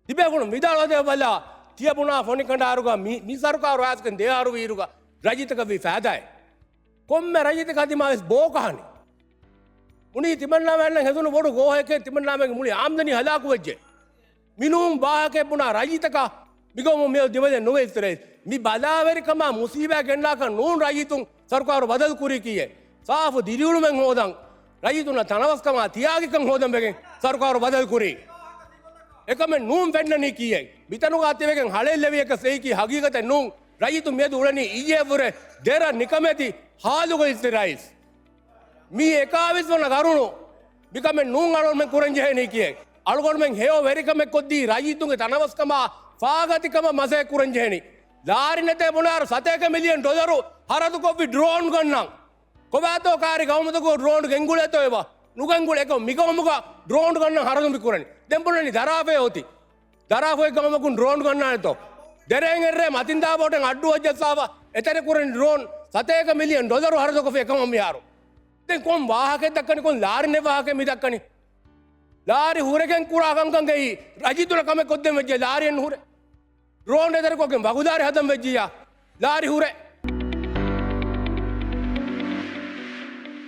තිබෙකුණු මිදාලදේ බලා තියපුණා ෆොනි කණ්ඩාරුගා මි සරකාරු ආස්කන් දෙයාරු වීරුගා රජිතක වි ෆෑදායි කොම්ම රජිතක අධිමාස් බෝකහනි උනි තිබන්නා වෙන්න හෙදුණු බොඩු ගෝහයකේ තිබන්නාමගේ මුලි ආම්දනි හලාකු වෙජ්ජේ මිනුම් වාහකේ පුණා රජිතක මිගොම මේ දෙවදේ නොවේ ඉතරේ මි බදාවරිකම මුසීබා ගෙන්නාක නූන් රජිතුන් සරකාරු බදල් කුරි කියේ සාෆු දිරියුළු මෙන් හොදන් රජිතුන තනවස්කම තියාගිකන් හොදන් බගෙන් සරකාරු බදල් කුරි එකම නූම් වෙන්නනි කියේ මිතනු ගාතිවගෙන් හලෙල්ලවියක සෙයිකි හගීගත නූන් රජිතු මෙද උරණි ඊයේවර දෙර නිකමැති හාලුග ඉස්තරයිස් මී එකාවිස් වන කරුණු මිකම නූන් අලොල් මෙන් කුරංජෙහෙනි කියේ අලුගොල් මෙන් හේව වෙරිකම කොද්දී රජිතුන්ගේ තනවස්කම ಫಾಗತಿಕಮ ಮಸೆ ಕುರಂಜೇನಿ ಲಾರಿನತೆ ಬುನಾರು $1 ಮಿಲಿಯನ್ ಹರದು ಕೊಬ್ಬಿ ಡ್ರೋನ್ ಗನ್ನಂ ಕೊಬಾತೋ ಕಾರಿ ಗೌಮದಕೋ ಡ್ರೋನ್ ಗೆಂಗುಳೆತೋ ಇವ ನುಗಂಗುಳೆ ಎಕೋ ಮಿಗಮುಗ ಡ್ರೋನ್ ಗನ್ನ ಹರದು ಬಿಕುರನಿ ದೆಂಪುಣನಿ ದರಾಫೆ ಹೋತಿ ದರಾಫೆ ಗಮಮಕು ಡ್ರೋನ್ ಗನ್ನ ಆಯ್ತೋ ದೆರೆಂಗೆರ್ರೆ ಮತಿಂದಾ ಬೋಟೆಂ ಅಡ್ಡು ವಜ್ಜಸಾವ ಎತರೆ ಕುರನಿ ಡ್ರೋನ್ $1 ಮಿಲಿಯನ್ ಹರದು ಕೊಫೆ ಎಕಮಮ್ ಯಾರು ದೆನ್ ಕೊಂ ವಾಹಕೆ ದಕ್ಕನಿ ಕೊಂ ಲಾರಿನೆ ವಾಹಕೆ ಮಿ ದಕ್ಕನಿ ಲಾರಿ ಹುರೆಗೆಂ ಕುರಾಗಂಗಂ ಗೈ ರಜಿತುನ ಕಮೆ ಕೊದ್ದೆ ಮೆಜ್ಜೆ ಲಾರಿಯನ್ನು ಹುರೆ ಡ್ರೋನ್ ಎದರ ಕೊಗೆ ಬಗುದಾರಿ ಹದಂ ವೆಜ್ಜಿಯ ಲಾರಿ ಹುರೆ